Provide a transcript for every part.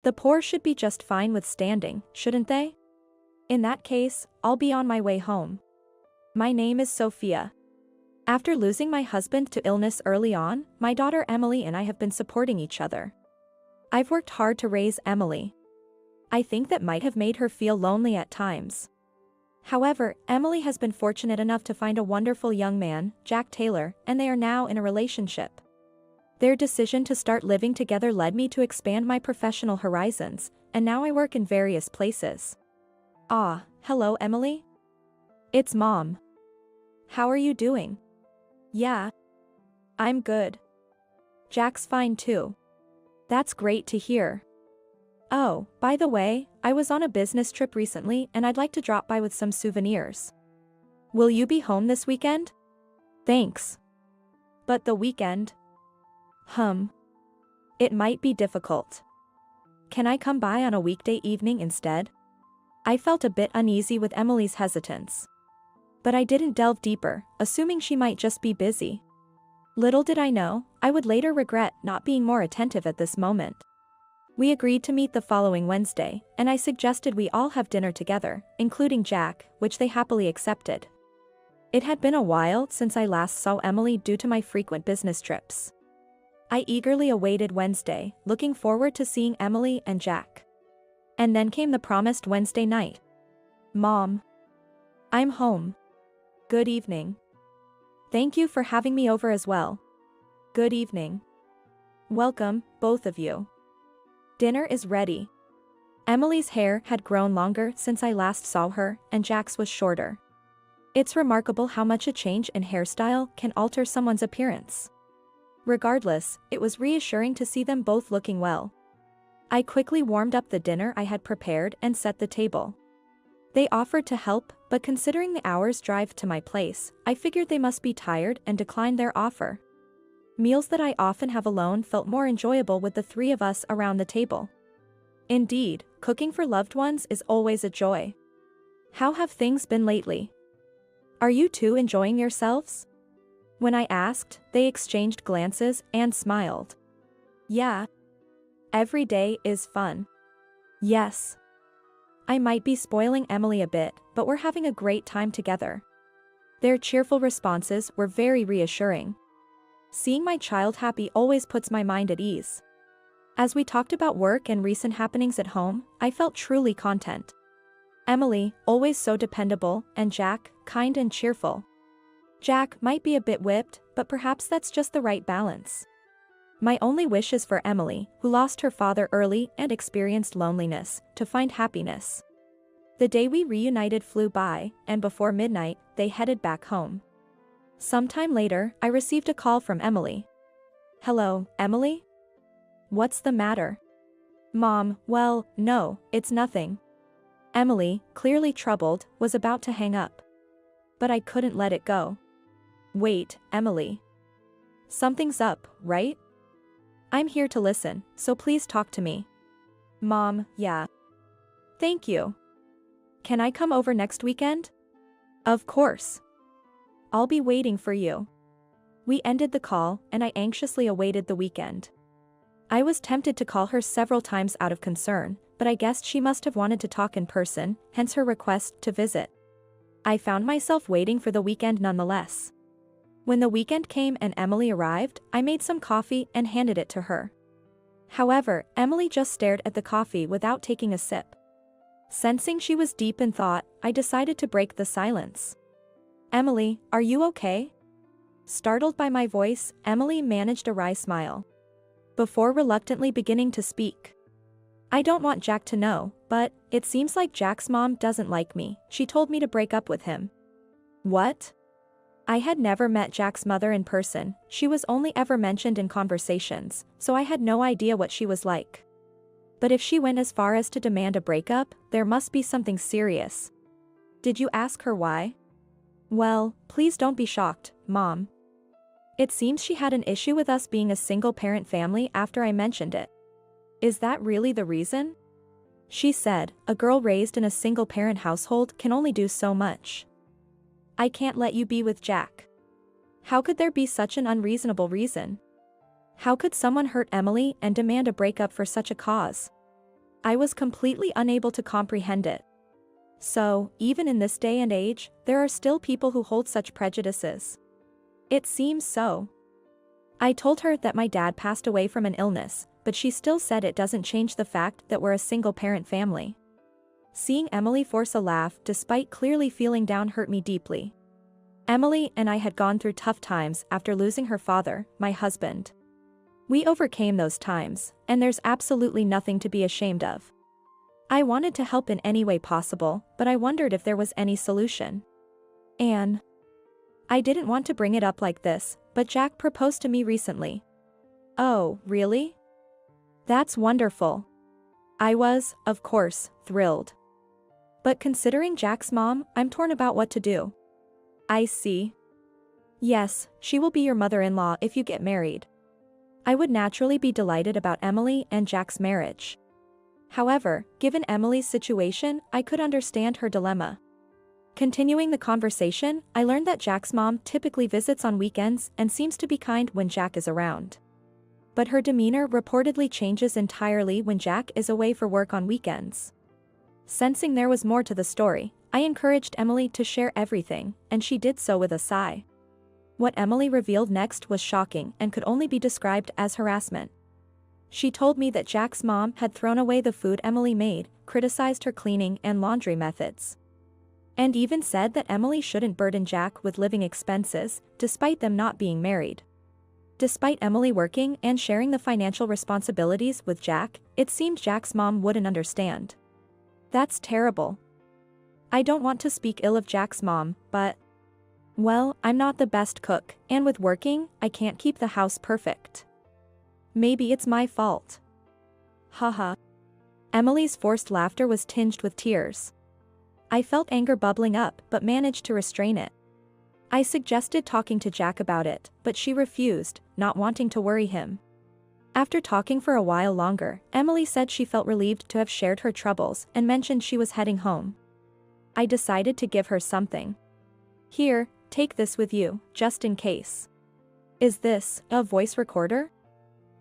The poor should be just fine with standing, shouldn't they? In that case, I'll be on my way home. My name is Sophia. After losing my husband to illness early on, my daughter Emily and I have been supporting each other. I've worked hard to raise Emily. I think that might have made her feel lonely at times. However, Emily has been fortunate enough to find a wonderful young man, Jack Taylor, and they are now in a relationship. Their decision to start living together led me to expand my professional horizons, and now I work in various places. Ah, hello Emily? It's Mom. How are you doing? Yeah. I'm good. Jack's fine too. That's great to hear. Oh, by the way, I was on a business trip recently and I'd like to drop by with some souvenirs. Will you be home this weekend? Thanks. But the weekend? It might be difficult. Can I come by on a weekday evening instead? I felt a bit uneasy with Emily's hesitance. But I didn't delve deeper, assuming she might just be busy. Little did I know, I would later regret not being more attentive at this moment. We agreed to meet the following Wednesday, and I suggested we all have dinner together, including Jack, which they happily accepted. It had been a while since I last saw Emily due to my frequent business trips. I eagerly awaited Wednesday, looking forward to seeing Emily and Jack. And then came the promised Wednesday night. Mom. I'm home. Good evening. Thank you for having me over as well. Good evening. Welcome, both of you. Dinner is ready. Emily's hair had grown longer since I last saw her, and Jack's was shorter. It's remarkable how much a change in hairstyle can alter someone's appearance. Regardless, it was reassuring to see them both looking well. I quickly warmed up the dinner I had prepared and set the table. They offered to help, but considering the hour's drive to my place, I figured they must be tired and declined their offer. Meals that I often have alone felt more enjoyable with the three of us around the table. Indeed, cooking for loved ones is always a joy. How have things been lately? Are you two enjoying yourselves? When I asked, they exchanged glances and smiled. Yeah. Every day is fun. Yes. I might be spoiling Emily a bit, but we're having a great time together. Their cheerful responses were very reassuring. Seeing my child happy always puts my mind at ease. As we talked about work and recent happenings at home, I felt truly content. Emily, always so dependable, and Jack, kind and cheerful. Jack might be a bit whipped, but perhaps that's just the right balance. My only wish is for Emily, who lost her father early and experienced loneliness, to find happiness. The day we reunited flew by, and before midnight, they headed back home. Sometime later, I received a call from Emily. Hello, Emily? What's the matter? Mom, well, no, it's nothing. Emily, clearly troubled, was about to hang up. But I couldn't let it go. Wait, Emily. Something's up, right? I'm here to listen, so please talk to me. Mom, yeah. Thank you. Can I come over next weekend? Of course. I'll be waiting for you. We ended the call, and I anxiously awaited the weekend. I was tempted to call her several times out of concern, but I guessed she must have wanted to talk in person, hence her request to visit. I found myself waiting for the weekend nonetheless. When the weekend came and Emily arrived, I made some coffee and handed it to her. However, Emily just stared at the coffee without taking a sip. Sensing she was deep in thought, I decided to break the silence. Emily, are you okay? Startled by my voice, Emily managed a wry smile. Before reluctantly beginning to speak. I don't want Jack to know, but it seems like Jack's mom doesn't like me. She told me to break up with him. What? I had never met Jack's mother in person, she was only ever mentioned in conversations, so I had no idea what she was like. But if she went as far as to demand a breakup, there must be something serious. Did you ask her why? Well, please don't be shocked, Mom. It seems she had an issue with us being a single-parent family after I mentioned it. Is that really the reason? She said, a girl raised in a single-parent household can only do so much. I can't let you be with Jack. How could there be such an unreasonable reason? How could someone hurt Emily and demand a breakup for such a cause? I was completely unable to comprehend it. So, even in this day and age, there are still people who hold such prejudices. It seems so. I told her that my dad passed away from an illness, but she still said it doesn't change the fact that we're a single-parent family. Seeing Emily force a laugh despite clearly feeling down hurt me deeply. Emily and I had gone through tough times after losing her father, my husband. We overcame those times, and there's absolutely nothing to be ashamed of. I wanted to help in any way possible, but I wondered if there was any solution. Anne. I didn't want to bring it up like this, but Jack proposed to me recently. Oh, really? That's wonderful. I was, of course, thrilled. But considering Jack's mom, I'm torn about what to do. I see. Yes, she will be your mother-in-law if you get married. I would naturally be delighted about Emily and Jack's marriage. However, given Emily's situation, I could understand her dilemma. Continuing the conversation, I learned that Jack's mom typically visits on weekends and seems to be kind when Jack is around. But her demeanor reportedly changes entirely when Jack is away for work on weekends. Sensing there was more to the story, I encouraged Emily to share everything, and she did so with a sigh. What Emily revealed next was shocking and could only be described as harassment. She told me that Jack's mom had thrown away the food Emily made, criticized her cleaning and laundry methods, and even said that Emily shouldn't burden Jack with living expenses, despite them not being married. Despite Emily working and sharing the financial responsibilities with Jack, it seemed Jack's mom wouldn't understand. That's terrible. I don't want to speak ill of Jack's mom, but, well, I'm not the best cook, and with working, I can't keep the house perfect. Maybe it's my fault. Haha. Emily's forced laughter was tinged with tears. I felt anger bubbling up but managed to restrain it. I suggested talking to Jack about it, but she refused, not wanting to worry him. After talking for a while longer, Emily said she felt relieved to have shared her troubles and mentioned she was heading home. I decided to give her something. Here, take this with you, just in case. Is this a voice recorder?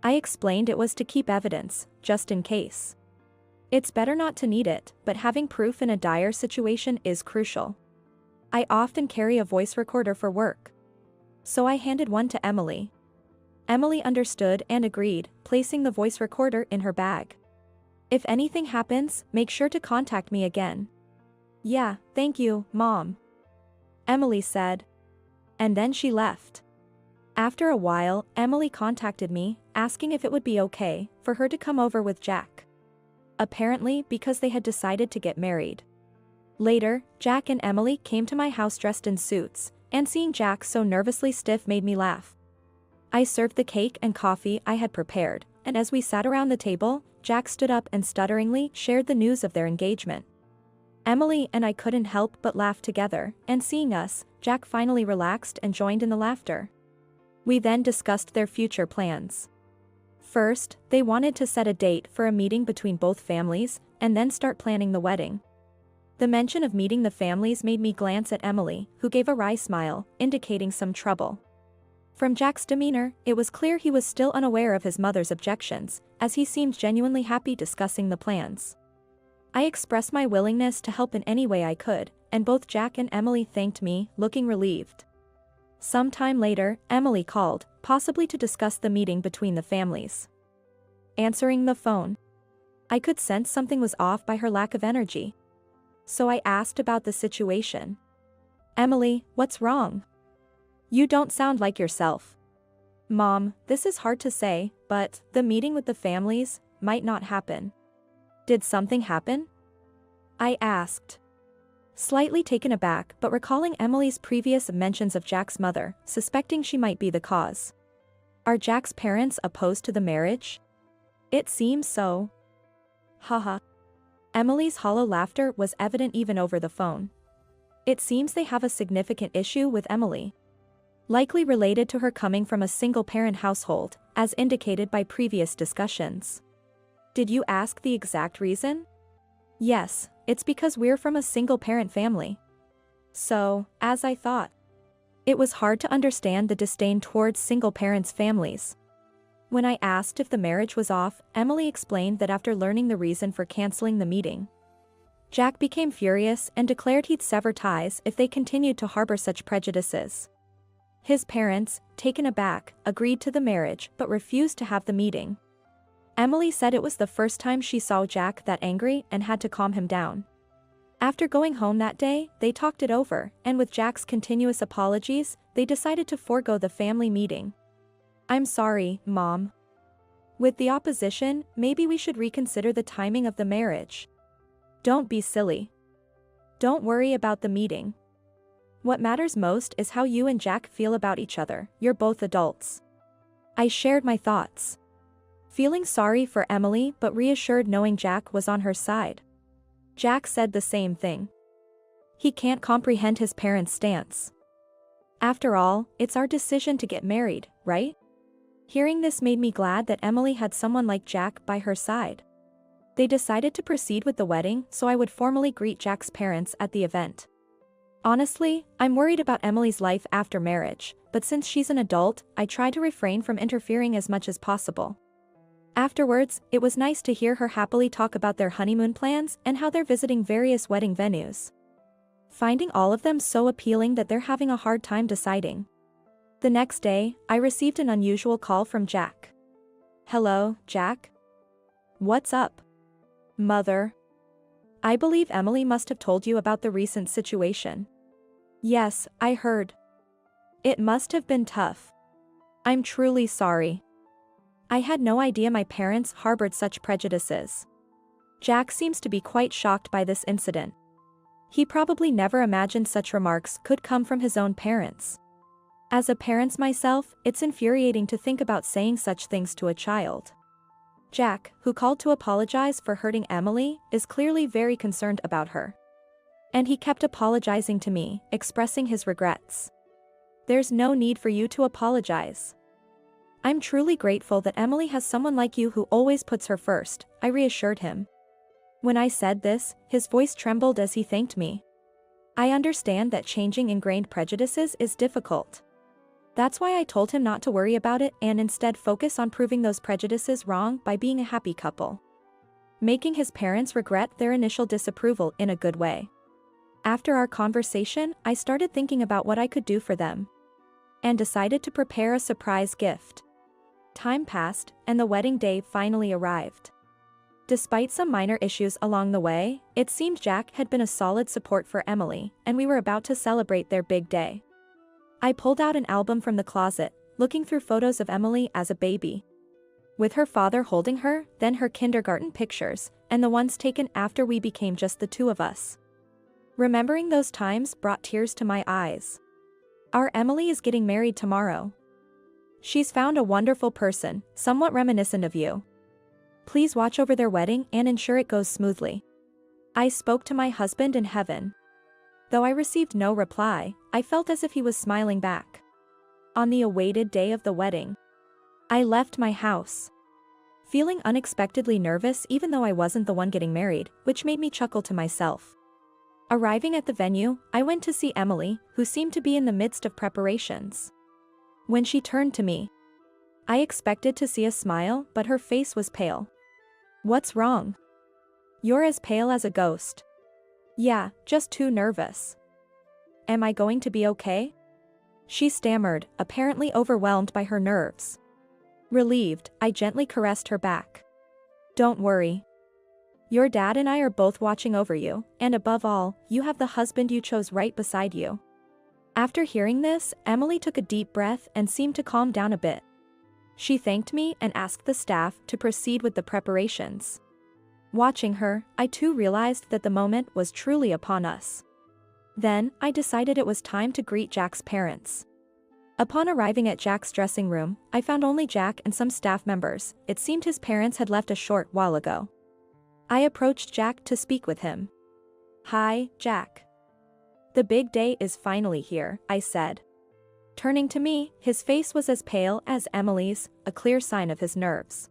I explained it was to keep evidence, just in case. It's better not to need it, but having proof in a dire situation is crucial. I often carry a voice recorder for work. So I handed one to Emily. Emily understood and agreed, placing the voice recorder in her bag. If anything happens, make sure to contact me again. Yeah, thank you, Mom. Emily said. And then she left. After a while, Emily contacted me, asking if it would be okay for her to come over with Jack. Apparently because they had decided to get married. Later, Jack and Emily came to my house dressed in suits, and seeing Jack so nervously stiff made me laugh. I served the cake and coffee I had prepared, and as we sat around the table, Jack stood up and stutteringly shared the news of their engagement. Emily and I couldn't help but laugh together, and seeing us, Jack finally relaxed and joined in the laughter. We then discussed their future plans. First, they wanted to set a date for a meeting between both families, and then start planning the wedding. The mention of meeting the families made me glance at Emily, who gave a wry smile, indicating some trouble. From Jack's demeanor, it was clear he was still unaware of his mother's objections, as he seemed genuinely happy discussing the plans. I expressed my willingness to help in any way I could, and both Jack and Emily thanked me, looking relieved. Some time later, Emily called, possibly to discuss the meeting between the families. Answering the phone. I could sense something was off by her lack of energy. So I asked about the situation. Emily, what's wrong? You don't sound like yourself. Mom, this is hard to say, but the meeting with the families might not happen. Did something happen? I asked. Slightly taken aback but recalling Emily's previous mentions of Jack's mother, suspecting she might be the cause. Are Jack's parents opposed to the marriage? It seems so. Haha. Emily's hollow laughter was evident even over the phone. It seems they have a significant issue with Emily. Likely related to her coming from a single-parent household, as indicated by previous discussions. Did you ask the exact reason? Yes, it's because we're from a single-parent family. So, as I thought. It was hard to understand the disdain towards single parents' families. When I asked if the marriage was off, Emily explained that after learning the reason for canceling the meeting, Jack became furious and declared he'd sever ties if they continued to harbor such prejudices. His parents, taken aback, agreed to the marriage but refused to have the meeting. Emily said it was the first time she saw Jack that angry and had to calm him down. After going home that day, they talked it over, and with Jack's continuous apologies, they decided to forego the family meeting. "I'm sorry, Mom. With the opposition, maybe we should reconsider the timing of the marriage." "Don't be silly. Don't worry about the meeting. What matters most is how you and Jack feel about each other. You're both adults." I shared my thoughts, feeling sorry for Emily but reassured knowing Jack was on her side. Jack said the same thing. He can't comprehend his parents' stance. "After all, it's our decision to get married, right?" Hearing this made me glad that Emily had someone like Jack by her side. They decided to proceed with the wedding so I would formally greet Jack's parents at the event. Honestly, I'm worried about Emily's life after marriage, but since she's an adult, I try to refrain from interfering as much as possible. Afterwards, it was nice to hear her happily talk about their honeymoon plans and how they're visiting various wedding venues, finding all of them so appealing that they're having a hard time deciding. The next day, I received an unusual call from Jack. "Hello, Jack? What's up, Mother? I believe Emily must have told you about the recent situation." "Yes, I heard. It must have been tough. I'm truly sorry. I had no idea my parents harbored such prejudices." Jack seems to be quite shocked by this incident. He probably never imagined such remarks could come from his own parents. As a parent myself, it's infuriating to think about saying such things to a child. Jack, who called to apologize for hurting Emily, is clearly very concerned about her. And he kept apologizing to me, expressing his regrets. "There's no need for you to apologize. I'm truly grateful that Emily has someone like you who always puts her first," I reassured him. When I said this, his voice trembled as he thanked me. I understand that changing ingrained prejudices is difficult. That's why I told him not to worry about it and instead focus on proving those prejudices wrong by being a happy couple, making his parents regret their initial disapproval in a good way. After our conversation, I started thinking about what I could do for them, and decided to prepare a surprise gift. Time passed, and the wedding day finally arrived. Despite some minor issues along the way, it seemed Jack had been a solid support for Emily, and we were about to celebrate their big day. I pulled out an album from the closet, looking through photos of Emily as a baby, with her father holding her, then her kindergarten pictures, and the ones taken after we became just the two of us. Remembering those times brought tears to my eyes. Our Emily is getting married tomorrow. She's found a wonderful person, somewhat reminiscent of you. Please watch over their wedding and ensure it goes smoothly. I spoke to my husband in heaven. Though I received no reply, I felt as if he was smiling back. On the awaited day of the wedding, I left my house, feeling unexpectedly nervous even though I wasn't the one getting married, which made me chuckle to myself. Arriving at the venue, I went to see Emily, who seemed to be in the midst of preparations. When she turned to me, I expected to see a smile, but her face was pale. "What's wrong? You're as pale as a ghost." "Yeah, just too nervous." "Am I going to be okay?" She stammered, apparently overwhelmed by her nerves. Relieved, I gently caressed her back. "Don't worry. Your dad and I are both watching over you, and above all, you have the husband you chose right beside you." After hearing this, Emily took a deep breath and seemed to calm down a bit. She thanked me and asked the staff to proceed with the preparations. Watching her, I too realized that the moment was truly upon us. Then, I decided it was time to greet Jack's parents. Upon arriving at Jack's dressing room, I found only Jack and some staff members. It seemed his parents had left a short while ago. I approached Jack to speak with him. "Hi, Jack. The big day is finally here," I said. Turning to me, his face was as pale as Emily's, a clear sign of his nerves.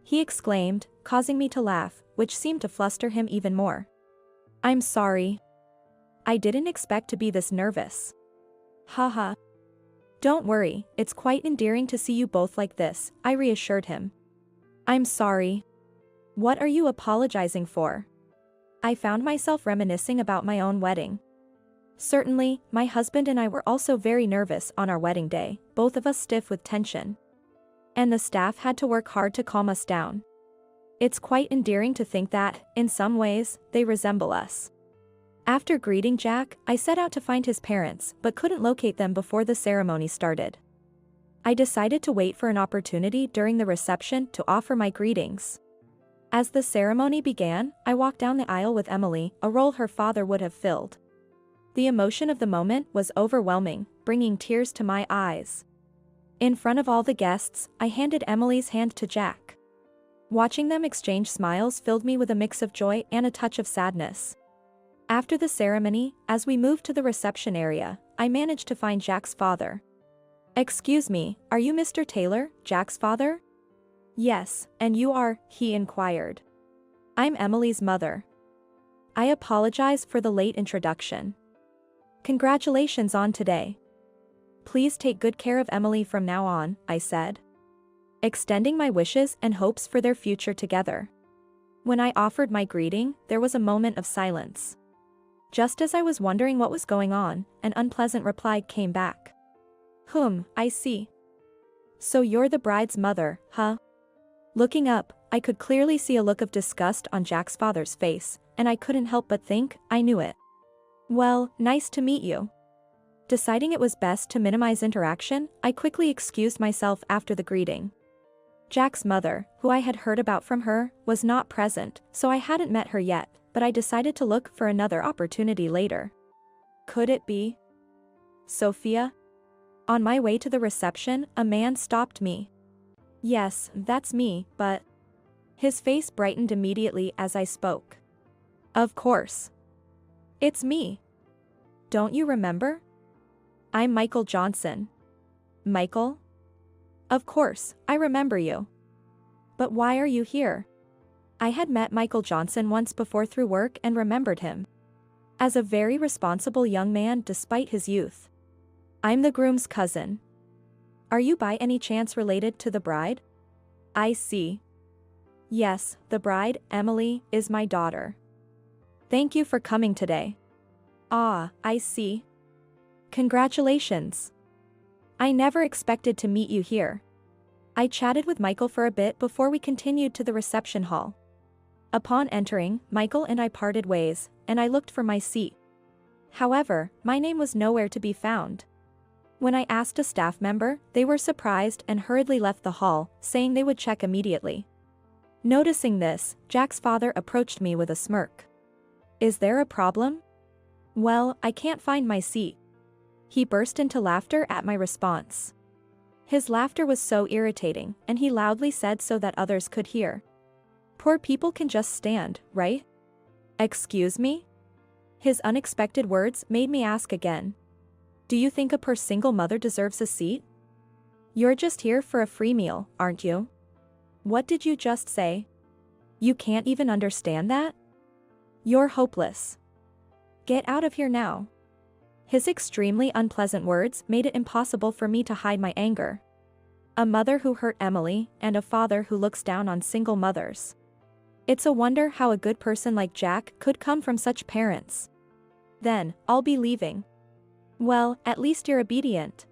He exclaimed, causing me to laugh, which seemed to fluster him even more. "I'm sorry. I didn't expect to be this nervous." "Haha. Don't worry, it's quite endearing to see you both like this, I reassured him. I'm sorry. What are you apologizing for? I found myself reminiscing about my own wedding. Certainly, my husband and I were also very nervous on our wedding day, both of us stiff with tension. And the staff had to work hard to calm us down. It's quite endearing to think that, in some ways, they resemble us. After greeting Jack, I set out to find his parents, but couldn't locate them before the ceremony started. I decided to wait for an opportunity during the reception to offer my greetings. As the ceremony began, I walked down the aisle with Emily, a role her father would have filled. The emotion of the moment was overwhelming, bringing tears to my eyes. In front of all the guests, I handed Emily's hand to Jack. Watching them exchange smiles filled me with a mix of joy and a touch of sadness. After the ceremony, as we moved to the reception area, I managed to find Jack's father. "Excuse me, are you Mr. Taylor, Jack's father?" "Yes, and you are," he inquired. "I'm Emily's mother." I apologize for the late introduction. "Congratulations on today. Please take good care of Emily from now on," I said, extending my wishes and hopes for their future together. When I offered my greeting, there was a moment of silence. Just as I was wondering what was going on, an unpleasant reply came back. I see. So you're the bride's mother, huh?" Looking up, I could clearly see a look of disgust on Jack's father's face, and I couldn't help but think, I knew it. "Well, nice to meet you." Deciding it was best to minimize interaction, I quickly excused myself after the greeting. Jack's mother, who I had heard about from her, was not present, so I hadn't met her yet, but I decided to look for another opportunity later. Could it be Sophia? On my way to the reception, a man stopped me. "Yes, that's me, but..." His face brightened immediately as I spoke. "Of course. It's me. Don't you remember? I'm Michael Johnson." "Michael? Of course, I remember you. But why are you here?" I had met Michael Johnson once before through work and remembered him as a very responsible young man despite his youth. "I'm the groom's cousin." "Are you by any chance related to the bride?" "I see. Yes, the bride, Emily, is my daughter." "Thank you for coming today." "Ah, I see. Congratulations. I never expected to meet you here." I chatted with Michael for a bit before we continued to the reception hall. Upon entering, Michael and I parted ways, and I looked for my seat. However, my name was nowhere to be found. When I asked a staff member, they were surprised and hurriedly left the hall, saying they would check immediately. Noticing this, Jack's father approached me with a smirk. "Is there a problem?" "Well, I can't find my seat." He burst into laughter at my response. His laughter was so irritating, and he loudly said so that others could hear. "Poor people can just stand, right?" "Excuse me?" His unexpected words made me ask again. "Do you think a poor single mother deserves a seat? You're just here for a free meal, aren't you?" "What did you just say? You can't even understand that? You're hopeless. Get out of here now." His extremely unpleasant words made it impossible for me to hide my anger. A mother who hurt Emily, and a father who looks down on single mothers. It's a wonder how a good person like Jack could come from such parents. "Then, I'll be leaving." "Well, at least you're obedient."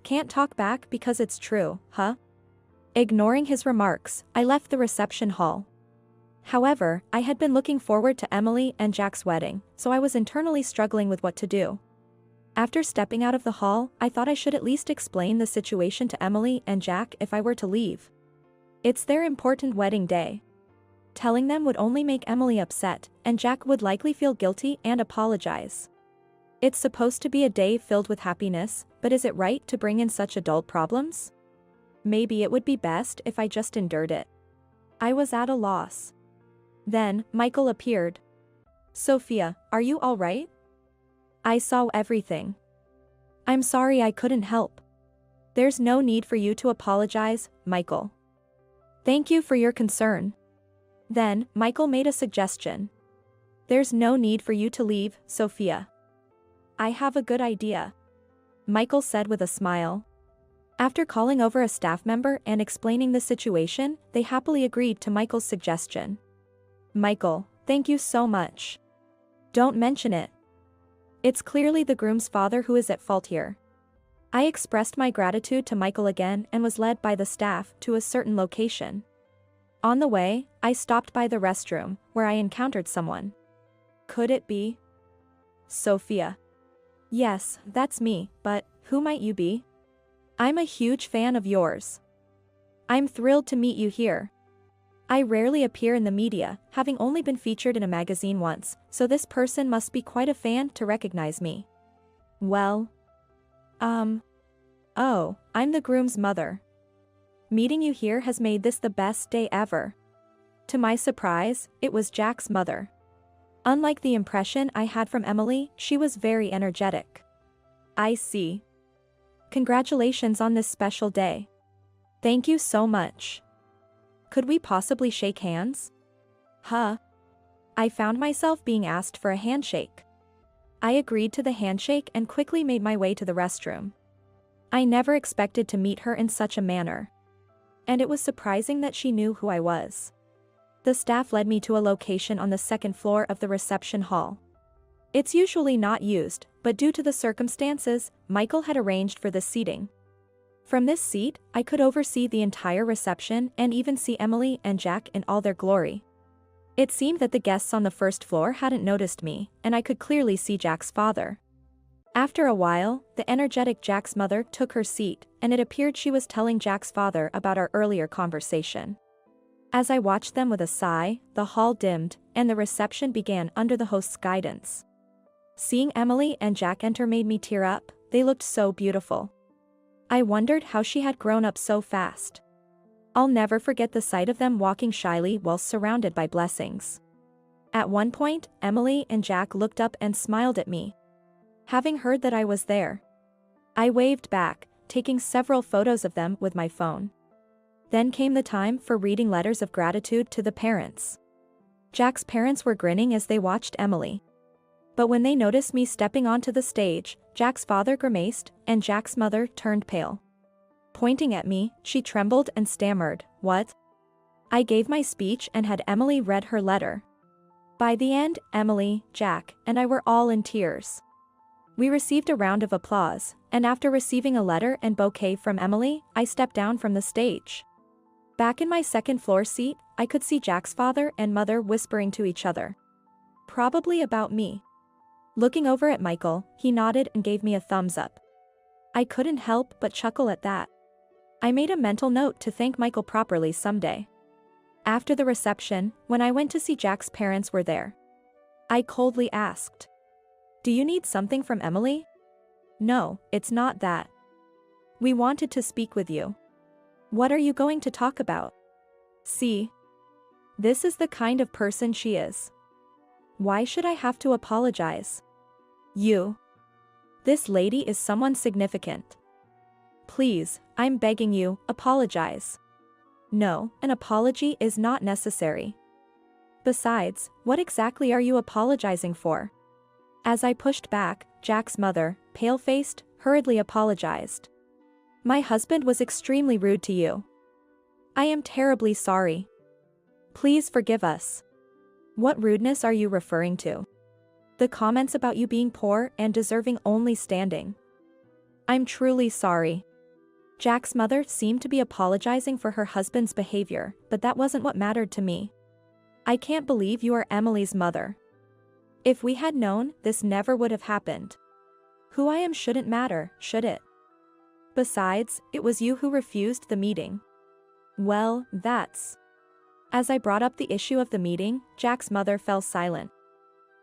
"Can't talk back because it's true, huh?" Ignoring his remarks, I left the reception hall. However, I had been looking forward to Emily and Jack's wedding, so I was internally struggling with what to do. After stepping out of the hall, I thought I should at least explain the situation to Emily and Jack if I were to leave. It's their important wedding day. Telling them would only make Emily upset, and Jack would likely feel guilty and apologize. It's supposed to be a day filled with happiness, but is it right to bring in such adult problems? Maybe it would be best if I just endured it. I was at a loss. Then, Michael appeared. "Sophia, are you all right?" "I saw everything. I'm sorry I couldn't help." "There's no need for you to apologize, Michael. Thank you for your concern." Then, Michael made a suggestion. "There's no need for you to leave, Sophia. I have a good idea. Michael said with a smile. After calling over a staff member and explaining the situation, they happily agreed to Michael's suggestion. Michael, thank you so much. Don't mention it. It's clearly the groom's father who is at fault here. I expressed my gratitude to Michael again and was led by the staff to a certain location. On the way, I stopped by the restroom, where I encountered someone. Could it be Sophia? Yes, that's me, but who might you be? I'm a huge fan of yours. I'm thrilled to meet you here. I rarely appear in the media, having only been featured in a magazine once, so this person must be quite a fan to recognize me. Well, oh, I'm the groom's mother. Meeting you here has made this the best day ever. To my surprise, it was Jack's mother. Unlike the impression I had from Emily, she was very energetic. I see. Congratulations on this special day. Thank you so much. Could we possibly shake hands? Huh? I found myself being asked for a handshake. I agreed to the handshake and quickly made my way to the restroom. I never expected to meet her in such a manner. And it was surprising that she knew who I was. The staff led me to a location on the second floor of the reception hall. It's usually not used, but due to the circumstances, Michael had arranged for this seating. From this seat, I could oversee the entire reception and even see Emily and Jack in all their glory. It seemed that the guests on the first floor hadn't noticed me, and I could clearly see Jack's father. After a while, the energetic Jack's mother took her seat, and it appeared she was telling Jack's father about our earlier conversation. As I watched them with a sigh, the hall dimmed, and the reception began under the host's guidance. Seeing Emily and Jack enter made me tear up. They looked so beautiful. I wondered how she had grown up so fast. I'll never forget the sight of them walking shyly while surrounded by blessings. At one point, Emily and Jack looked up and smiled at me. Having heard that I was there, I waved back, taking several photos of them with my phone. Then came the time for reading letters of gratitude to the parents. Jack's parents were grinning as they watched Emily. But when they noticed me stepping onto the stage, Jack's father grimaced, and Jack's mother turned pale. Pointing at me, she trembled and stammered, "What?" I gave my speech and had Emily read her letter. By the end, Emily, Jack, and I were all in tears. We received a round of applause, and after receiving a letter and bouquet from Emily, I stepped down from the stage. Back in my second floor seat, I could see Jack's father and mother whispering to each other. Probably about me. Looking over at Michael, he nodded and gave me a thumbs up. I couldn't help but chuckle at that. I made a mental note to thank Michael properly someday. After the reception, when I went to see Jack's parents were there. I coldly asked, "Do you need something from Emily?" "No, it's not that. We wanted to speak with you." "What are you going to talk about?" "See. This is the kind of person she is. Why should I have to apologize?" "You. This lady is someone significant. Please, I'm begging you, apologize." "No, an apology is not necessary. Besides, what exactly are you apologizing for?" As I pushed back, Jack's mother, pale-faced, hurriedly apologized. "My husband was extremely rude to you. I am terribly sorry. Please forgive us." "What rudeness are you referring to?" "The comments about you being poor and deserving only standing." "I'm truly sorry." Jack's mother seemed to be apologizing for her husband's behavior, but that wasn't what mattered to me. "I can't believe you are Emily's mother. If we had known, this never would have happened. Who I am shouldn't matter, should it? Besides, it was you who refused the meeting." "Well, that's..." As I brought up the issue of the meeting, Jack's mother fell silent.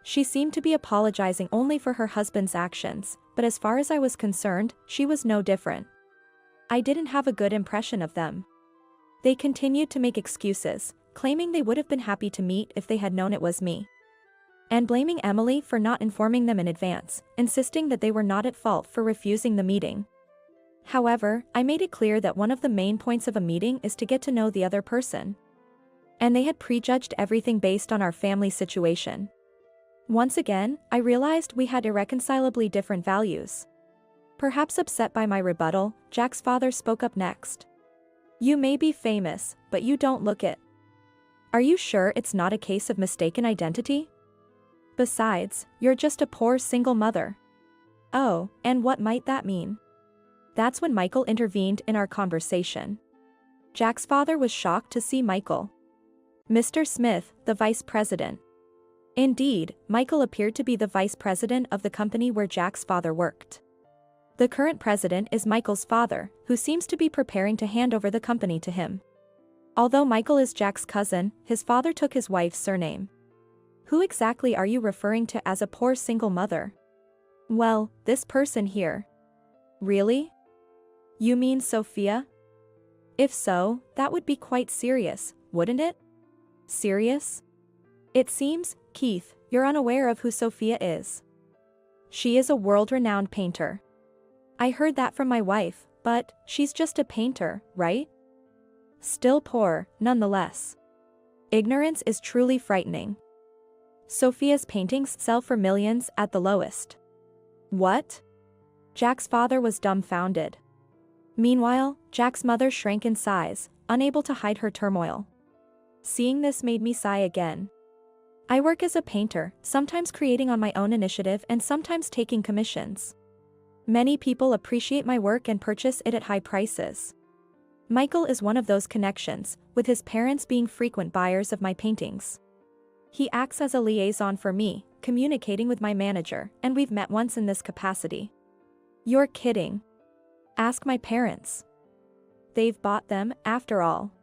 She seemed to be apologizing only for her husband's actions, but as far as I was concerned, she was no different. I didn't have a good impression of them. They continued to make excuses, claiming they would have been happy to meet if they had known it was me. And blaming Emily for not informing them in advance, insisting that they were not at fault for refusing the meeting. However, I made it clear that one of the main points of a meeting is to get to know the other person. And they had prejudged everything based on our family situation. Once again, I realized we had irreconcilably different values. Perhaps upset by my rebuttal, Jack's father spoke up next. You may be famous, but you don't look it. Are you sure it's not a case of mistaken identity? Besides, you're just a poor single mother. Oh, and what might that mean? That's when Michael intervened in our conversation. Jack's father was shocked to see Michael. Mr. Smith, the vice president. Indeed, Michael appeared to be the vice president of the company where Jack's father worked. The current president is Michael's father, who seems to be preparing to hand over the company to him. Although Michael is Jack's cousin, his father took his wife's surname. Who exactly are you referring to as a poor single mother? Well, this person here. Really? You mean Sophia? If so, that would be quite serious, wouldn't it? Serious? It seems, Keith, you're unaware of who Sophia is. She is a world-renowned painter. I heard that from my wife, but she's just a painter, right? Still poor, nonetheless. Ignorance is truly frightening. Sophia's paintings sell for millions at the lowest. What? Jack's father was dumbfounded. Meanwhile, Jack's mother shrank in size, unable to hide her turmoil. Seeing this made me sigh again. I work as a painter, sometimes creating on my own initiative and sometimes taking commissions. Many people appreciate my work and purchase it at high prices. Michael is one of those connections, with his parents being frequent buyers of my paintings. He acts as a liaison for me, communicating with my manager, and we've met once in this capacity. You're kidding. Ask my parents. They've bought them, after all.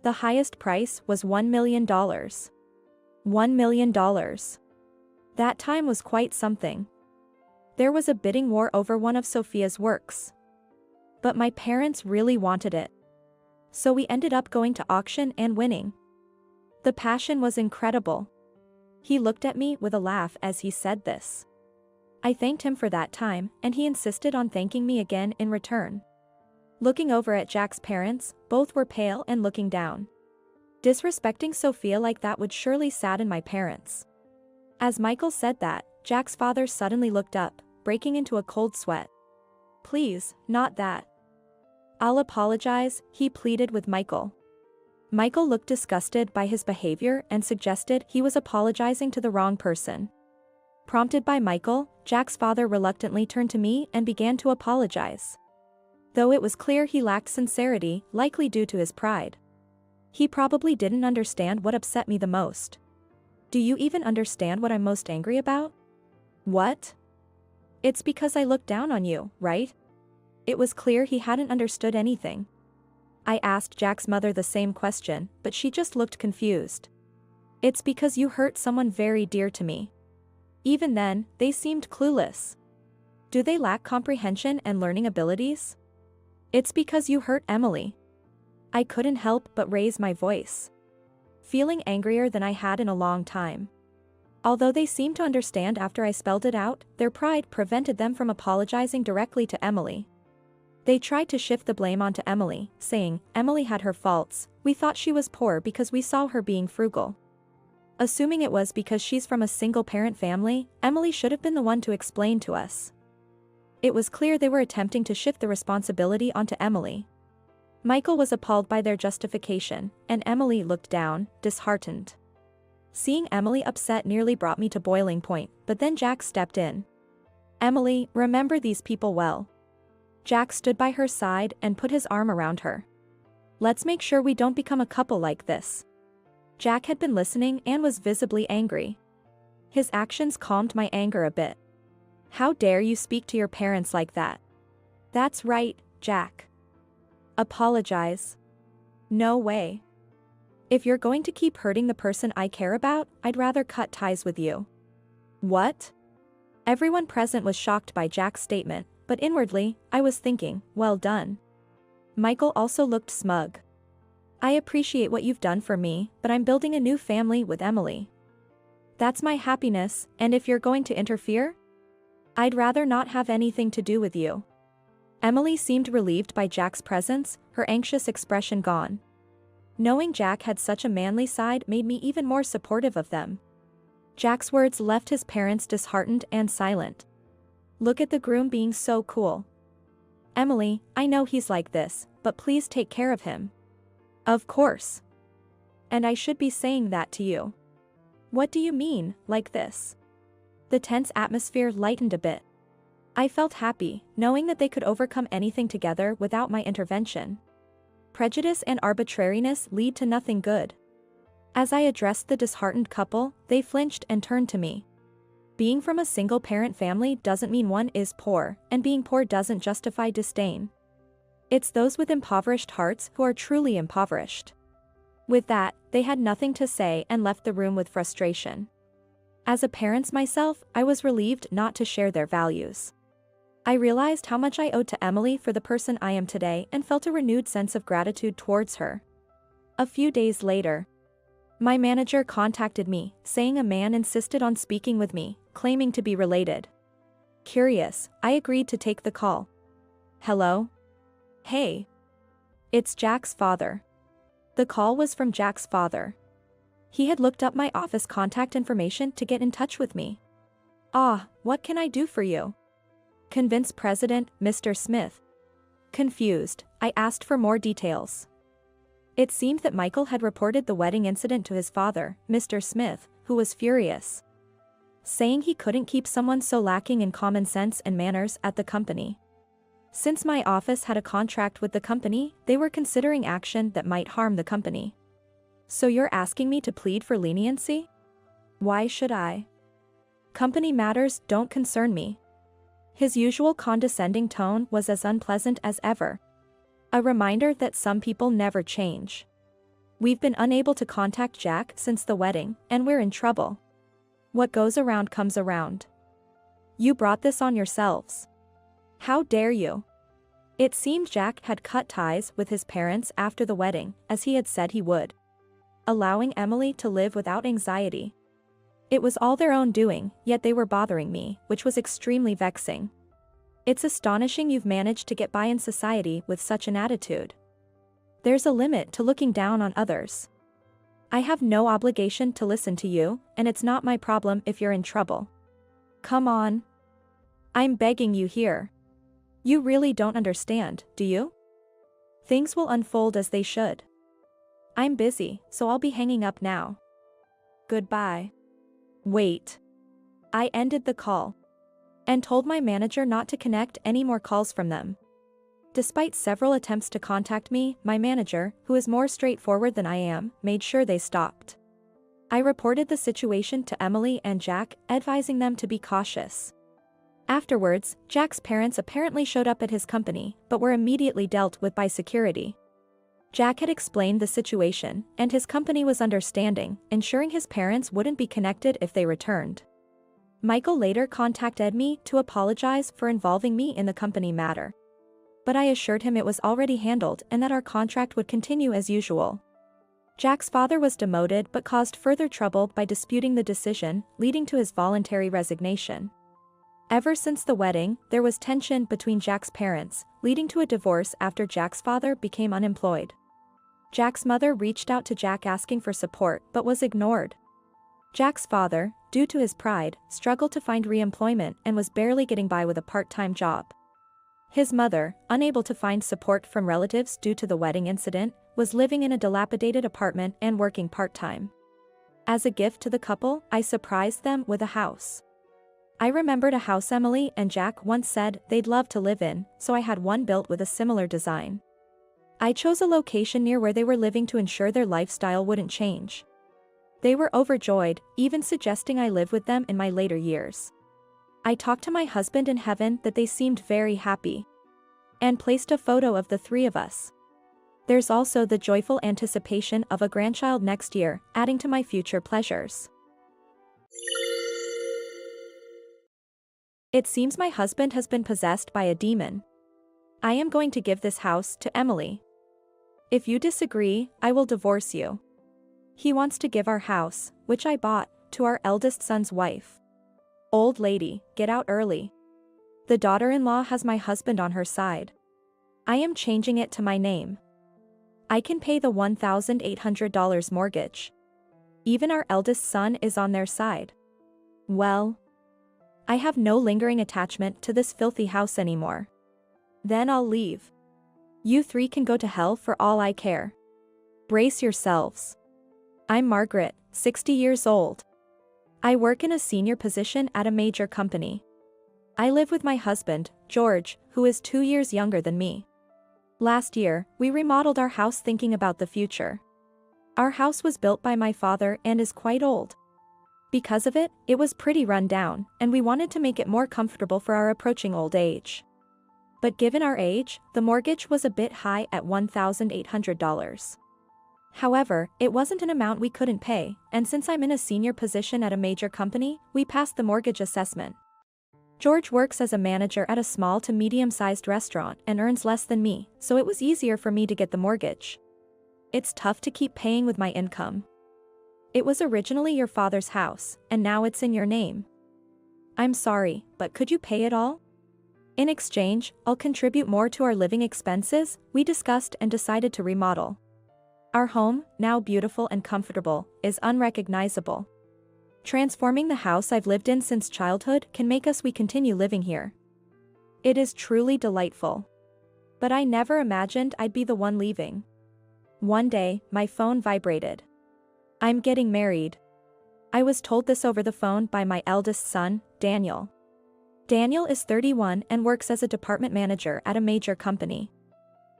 The highest price was $1 million. $1 million. That time was quite something. There was a bidding war over one of Sophia's works. But my parents really wanted it. So we ended up going to auction and winning. The passion was incredible. He looked at me with a laugh as he said this. I thanked him for that time, and he insisted on thanking me again in return. Looking over at Jack's parents, both were pale and looking down. Disrespecting Sophia like that would surely sadden my parents. As Michael said that, Jack's father suddenly looked up, breaking into a cold sweat. Please, not that. I'll apologize, he pleaded with Michael. Michael looked disgusted by his behavior and suggested he was apologizing to the wrong person. Prompted by Michael, Jack's father reluctantly turned to me and began to apologize. Though it was clear he lacked sincerity, likely due to his pride. He probably didn't understand what upset me the most. Do you even understand what I'm most angry about? What? It's because I looked down on you, right? It was clear he hadn't understood anything. I asked Jack's mother the same question, but she just looked confused. It's because you hurt someone very dear to me. Even then, they seemed clueless. Do they lack comprehension and learning abilities? It's because you hurt Emily. I couldn't help but raise my voice. Feeling angrier than I had in a long time. Although they seemed to understand after I spelled it out, their pride prevented them from apologizing directly to Emily. They tried to shift the blame onto Emily, saying, Emily had her faults, we thought she was poor because we saw her being frugal. Assuming it was because she's from a single-parent family, Emily should have been the one to explain to us. It was clear they were attempting to shift the responsibility onto Emily. Michael was appalled by their justification, and Emily looked down, disheartened. Seeing Emily upset nearly brought me to boiling point, but then Jack stepped in. Emily, remember these people well. Jack stood by her side and put his arm around her. Let's make sure we don't become a couple like this. Jack had been listening and was visibly angry. His actions calmed my anger a bit. How dare you speak to your parents like that? That's right, Jack. Apologize. No way. If you're going to keep hurting the person I care about, I'd rather cut ties with you. What? Everyone present was shocked by Jack's statement, but inwardly, I was thinking, well done. Michael also looked smug. I appreciate what you've done for me, but I'm building a new family with Emily. That's my happiness, and if you're going to interfere, I'd rather not have anything to do with you. Emily seemed relieved by Jack's presence, her anxious expression gone. Knowing Jack had such a manly side made me even more supportive of them. Jack's words left his parents disheartened and silent. Look at the groom being so cool. Emily, I know he's like this, but please take care of him. Of course. And I should be saying that to you. What do you mean, like this? The tense atmosphere lightened a bit. I felt happy, knowing that they could overcome anything together without my intervention. Prejudice and arbitrariness lead to nothing good. As I addressed the disheartened couple, they flinched and turned to me. Being from a single-parent family doesn't mean one is poor, and being poor doesn't justify disdain. It's those with impoverished hearts who are truly impoverished. With that, they had nothing to say and left the room with frustration. As a parent myself, I was relieved not to share their values. I realized how much I owed to Emily for the person I am today and felt a renewed sense of gratitude towards her. A few days later, my manager contacted me, saying a man insisted on speaking with me, claiming to be related. Curious, I agreed to take the call. Hello? Hey. It's Jack's father. The call was from Jack's father. He had looked up my office contact information to get in touch with me. Ah, what can I do for you? Convince President, Mr. Smith. Confused, I asked for more details. It seemed that Michael had reported the wedding incident to his father, Mr. Smith, who was furious, saying he couldn't keep someone so lacking in common sense and manners at the company. Since my office had a contract with the company, they were considering action that might harm the company. So you're asking me to plead for leniency? Why should I? Company matters don't concern me. His usual condescending tone was as unpleasant as ever. A reminder that some people never change. We've been unable to contact Jack since the wedding, and we're in trouble. What goes around comes around. You brought this on yourselves. How dare you? It seemed Jack had cut ties with his parents after the wedding, as he had said he would, allowing Emily to live without anxiety. It was all their own doing, yet they were bothering me, which was extremely vexing. It's astonishing you've managed to get by in society with such an attitude. There's a limit to looking down on others. I have no obligation to listen to you, and it's not my problem if you're in trouble. Come on. I'm begging you here. You really don't understand, do you? Things will unfold as they should. I'm busy, so I'll be hanging up now. Goodbye. Wait. I ended the call and told my manager not to connect any more calls from them. Despite several attempts to contact me, my manager, who is more straightforward than I am, made sure they stopped. I reported the situation to Emily and Jack, advising them to be cautious. Afterwards, Jack's parents apparently showed up at his company, but were immediately dealt with by security. Jack had explained the situation, and his company was understanding, ensuring his parents wouldn't be connected if they returned. Michael later contacted me to apologize for involving me in the company matter. But I assured him it was already handled and that our contract would continue as usual. Jack's father was demoted but caused further trouble by disputing the decision, leading to his voluntary resignation. Ever since the wedding, there was tension between Jack's parents, leading to a divorce after Jack's father became unemployed. Jack's mother reached out to Jack asking for support but was ignored. Jack's father, due to his pride, struggled to find re-employment and was barely getting by with a part-time job. His mother, unable to find support from relatives due to the wedding incident, was living in a dilapidated apartment and working part-time. As a gift to the couple, I surprised them with a house. I remembered a house Emily and Jack once said they'd love to live in, so I had one built with a similar design. I chose a location near where they were living to ensure their lifestyle wouldn't change. They were overjoyed, even suggesting I live with them in my later years. I talked to my husband in heaven that they seemed very happy, and placed a photo of the three of us. There's also the joyful anticipation of a grandchild next year, adding to my future pleasures. It seems my husband has been possessed by a demon. I am going to give this house to Emily. If you disagree, I will divorce you. He wants to give our house, which I bought, to our eldest son's wife. Old lady, get out early. The daughter-in-law has my husband on her side. I am changing it to my name. I can pay the $1,800 mortgage. Even our eldest son is on their side. Well, I have no lingering attachment to this filthy house anymore. Then I'll leave. You three can go to hell for all I care. Brace yourselves. I'm Margaret, 60 years old. I work in a senior position at a major company. I live with my husband, George, who is 2 years younger than me. Last year, we remodeled our house thinking about the future. Our house was built by my father and is quite old. Because of it, it was pretty run down, and we wanted to make it more comfortable for our approaching old age. But given our age, the mortgage was a bit high at $1,800. However, it wasn't an amount we couldn't pay, and since I'm in a senior position at a major company, we passed the mortgage assessment. George works as a manager at a small to medium-sized restaurant and earns less than me, so it was easier for me to get the mortgage. It's tough to keep paying with my income. It was originally your father's house, and now it's in your name. I'm sorry, but could you pay it all? In exchange, I'll contribute more to our living expenses. We discussed and decided to remodel. Our home, now beautiful and comfortable, is unrecognizable. Transforming the house I've lived in since childhood can make us continue living here. It is truly delightful. But I never imagined I'd be the one leaving. One day, my phone vibrated. I'm getting married. I was told this over the phone by my eldest son, Daniel. Daniel is 31 and works as a department manager at a major company.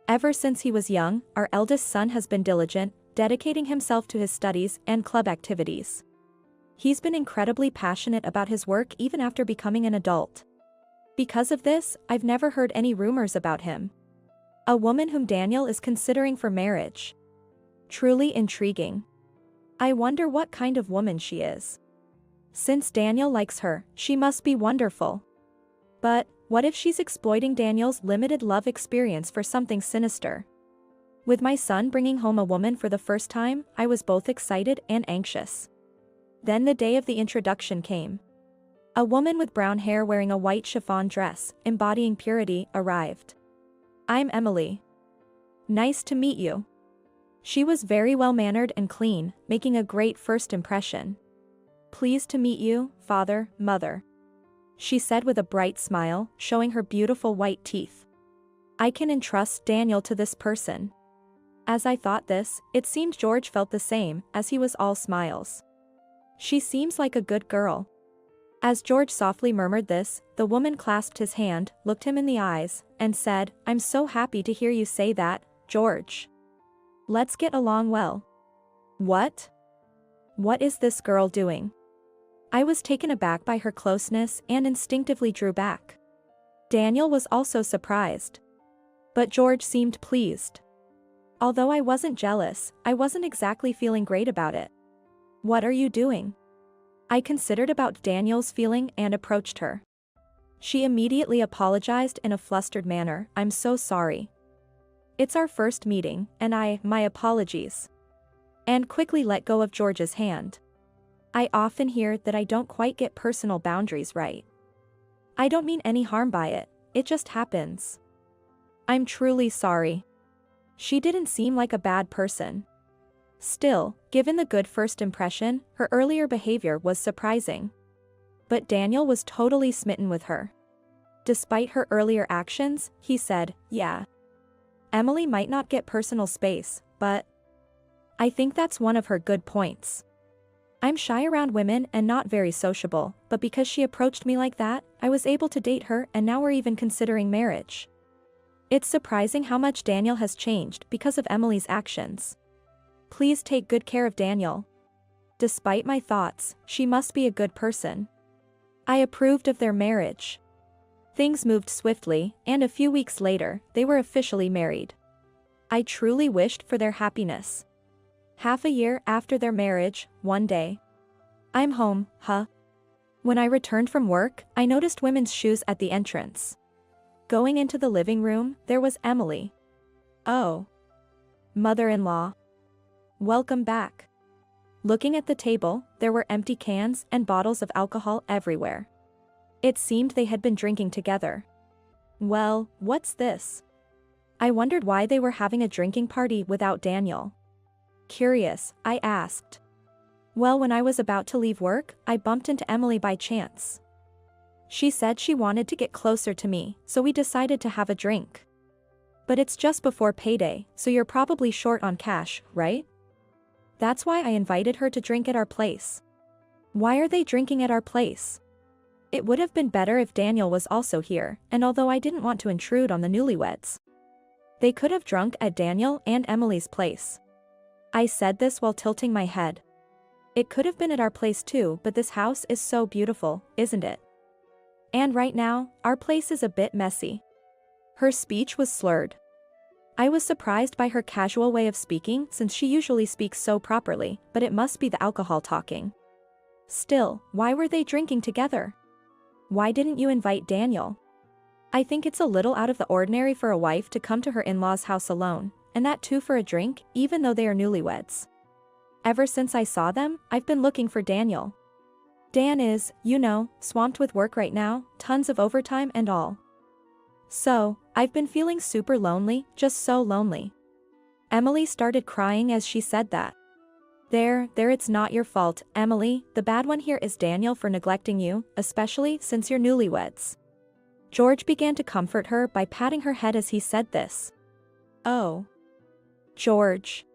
Ever since he was young, our eldest son has been diligent, dedicating himself to his studies and club activities. He's been incredibly passionate about his work even after becoming an adult. Because of this, I've never heard any rumors about him. A woman whom Daniel is considering for marriage. Truly intriguing. I wonder what kind of woman she is. Since Daniel likes her, she must be wonderful. But what if she's exploiting Daniel's limited love experience for something sinister? With my son bringing home a woman for the first time, I was both excited and anxious. Then the day of the introduction came. A woman with brown hair wearing a white chiffon dress, embodying purity, arrived. I'm Emily. Nice to meet you. She was very well-mannered and clean, making a great first impression. Pleased to meet you, father, mother. She said with a bright smile, showing her beautiful white teeth. I can entrust Daniel to this person. As I thought this, it seemed George felt the same, as he was all smiles. She seems like a good girl. As George softly murmured this, the woman clasped his hand, looked him in the eyes, and said, I'm so happy to hear you say that, George. Let's get along well. What? What is this girl doing? I was taken aback by her closeness and instinctively drew back. Daniel was also surprised. But George seemed pleased. Although I wasn't jealous, I wasn't exactly feeling great about it. What are you doing? I considered about Daniel's feeling and approached her. She immediately apologized in a flustered manner. I'm so sorry. It's our first meeting, and my apologies. And quickly let go of George's hand. I often hear that I don't quite get personal boundaries right. I don't mean any harm by it, it just happens. I'm truly sorry. She didn't seem like a bad person. Still, given the good first impression, her earlier behavior was surprising. But Daniel was totally smitten with her. Despite her earlier actions, he said, yeah. Emily might not get personal space, but I think that's one of her good points. I'm shy around women and not very sociable, but because she approached me like that, I was able to date her and now we're even considering marriage. It's surprising how much Daniel has changed because of Emily's actions. Please take good care of Daniel. Despite my thoughts, she must be a good person. I approved of their marriage. Things moved swiftly, and a few weeks later, they were officially married. I truly wished for their happiness. Half a year after their marriage, one day. I'm home, huh? When I returned from work, I noticed women's shoes at the entrance. Going into the living room, there was Emily. Oh. Mother-in-law. Welcome back. Looking at the table, there were empty cans and bottles of alcohol everywhere. It seemed they had been drinking together. Well, what's this? I wondered why they were having a drinking party without Daniel. Curious, I asked. Well, when I was about to leave work, I bumped into Emily by chance. She said she wanted to get closer to me, so we decided to have a drink. But it's just before payday, so you're probably short on cash, right? That's why I invited her to drink at our place. Why are they drinking at our place? It would have been better if Daniel was also here, and although I didn't want to intrude on the newlyweds, they could have drunk at Daniel and Emily's place. I said this while tilting my head. It could have been at our place too, but this house is so beautiful, isn't it? And right now, our place is a bit messy. Her speech was slurred. I was surprised by her casual way of speaking since she usually speaks so properly, but it must be the alcohol talking. Still, why were they drinking together? Why didn't you invite Daniel? I think it's a little out of the ordinary for a wife to come to her in-laws' house alone, and that too for a drink, even though they are newlyweds. Ever since I saw them, I've been looking for Daniel. Dan is, you know, swamped with work right now, tons of overtime and all. So, I've been feeling super lonely, just so lonely. Emily started crying as she said that. There, it's not your fault, Emily, the bad one here is Daniel for neglecting you, especially since you're newlyweds. George began to comfort her by patting her head as he said this. Oh. George.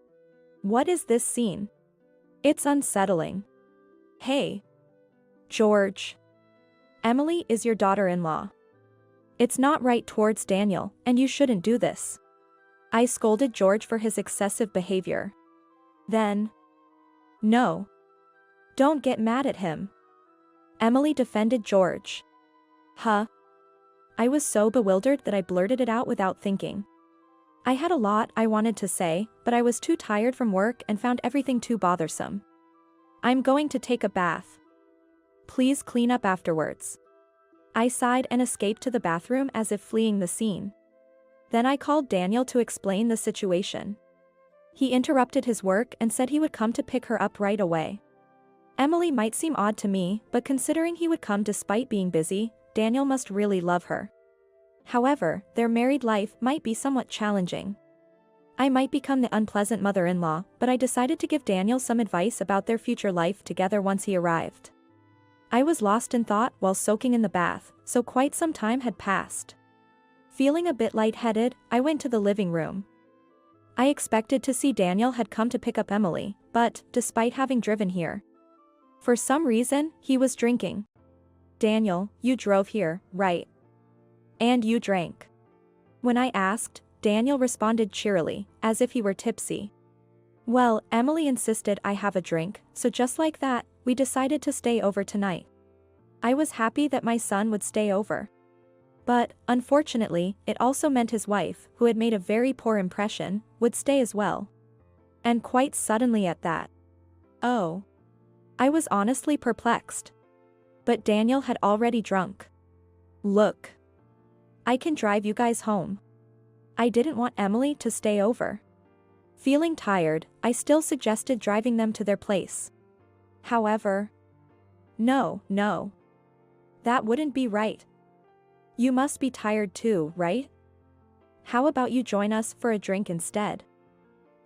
What is this scene? It's unsettling. Hey. George. Emily is your daughter-in-law. It's not right towards Daniel, and you shouldn't do this. I scolded George for his excessive behavior. Then. No. Don't get mad at him. Emily defended George. Huh? I was so bewildered that I blurted it out without thinking. I had a lot I wanted to say, but I was too tired from work and found everything too bothersome. I'm going to take a bath. Please clean up afterwards. I sighed and escaped to the bathroom as if fleeing the scene. Then I called Daniel to explain the situation. He interrupted his work and said he would come to pick her up right away. Emily might seem odd to me, but considering he would come despite being busy, Daniel must really love her. However, their married life might be somewhat challenging. I might become the unpleasant mother-in-law, but I decided to give Daniel some advice about their future life together once he arrived. I was lost in thought while soaking in the bath, so quite some time had passed. Feeling a bit lightheaded, I went to the living room. I expected to see Daniel had come to pick up Emily, but, despite having driven here, for some reason, he was drinking. Daniel, you drove here, right? And you drank. When I asked, Daniel responded cheerily, as if he were tipsy. Well, Emily insisted I have a drink, so just like that, we decided to stay over tonight. I was happy that my son would stay over. But, unfortunately, it also meant his wife, who had made a very poor impression, would stay as well. And quite suddenly at that. Oh. I was honestly perplexed. But Daniel had already drunk. Look. I can drive you guys home. I didn't want Emily to stay over. Feeling tired, I still suggested driving them to their place. However. No. That wouldn't be right. You must be tired too, right? How about you join us for a drink instead?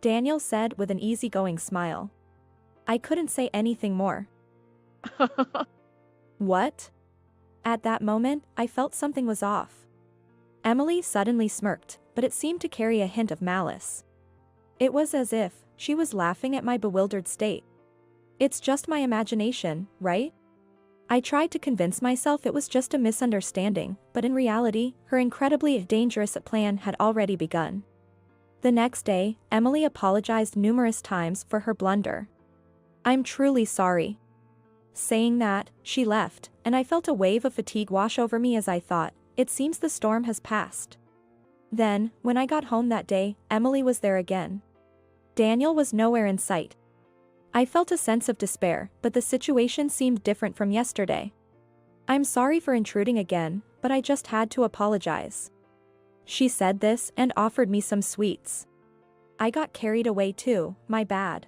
Daniel said with an easygoing smile. I couldn't say anything more. What? At that moment, I felt something was off. Emily suddenly smirked, but it seemed to carry a hint of malice. It was as if she was laughing at my bewildered state. It's just my imagination, right? I tried to convince myself it was just a misunderstanding, but in reality, her incredibly dangerous plan had already begun. The next day, Emily apologized numerous times for her blunder. I'm truly sorry. Saying that, she left, and I felt a wave of fatigue wash over me as I thought, it seems the storm has passed. Then, when I got home that day, Emily was there again. Daniel was nowhere in sight. I felt a sense of despair, but the situation seemed different from yesterday. I'm sorry for intruding again, but I just had to apologize. She said this and offered me some sweets. I got carried away too, my bad.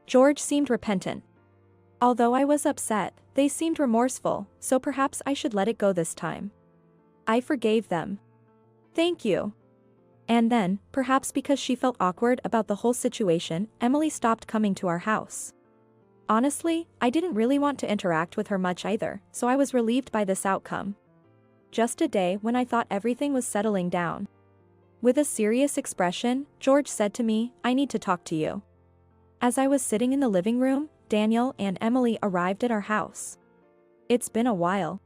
George seemed repentant. Although I was upset, they seemed remorseful, so perhaps I should let it go this time. I forgave them. Thank you. And then, perhaps because she felt awkward about the whole situation, Emily stopped coming to our house. Honestly, I didn't really want to interact with her much either, so I was relieved by this outcome. Just a day when I thought everything was settling down. With a serious expression, George said to me, "I need to talk to you." As I was sitting in the living room, Daniel and Emily arrived at our house. It's been a while.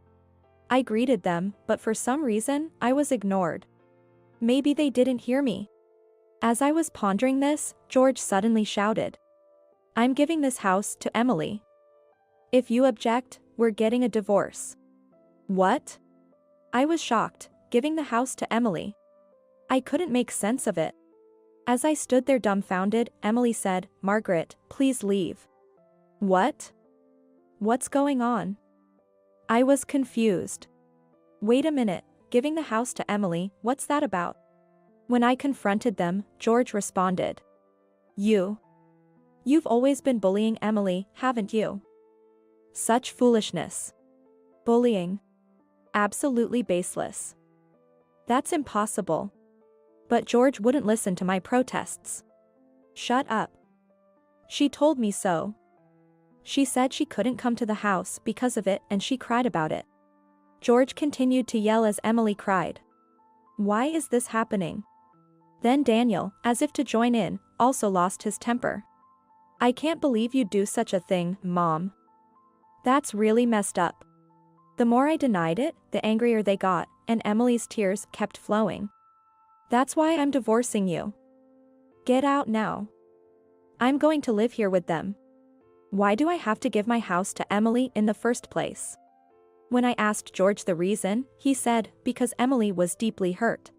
I greeted them, but for some reason, I was ignored. Maybe they didn't hear me. As I was pondering this, George suddenly shouted, "I'm giving this house to Emily. If you object, we're getting a divorce." What? I was shocked. Giving the house to Emily? I couldn't make sense of it. As I stood there dumbfounded, Emily said, "Margaret, please leave." What? What's going on? I was confused. Wait a minute, giving the house to Emily, what's that about? When I confronted them, George responded, You've always been bullying Emily, haven't you?" Such foolishness. Bullying. Absolutely baseless. That's impossible. But George wouldn't listen to my protests. "Shut up. She told me so. She said she couldn't come to the house because of it and she cried about it." George continued to yell as Emily cried. "Why is this happening?" Then Daniel, as if to join in, also lost his temper. "I can't believe you'd do such a thing, Mom. That's really messed up." The more I denied it, the angrier they got, and Emily's tears kept flowing. "That's why I'm divorcing you. Get out now. I'm going to live here with them. Why do I have to give my house to Emily in the first place?" When I asked George the reason, he said, "Because Emily was deeply hurt.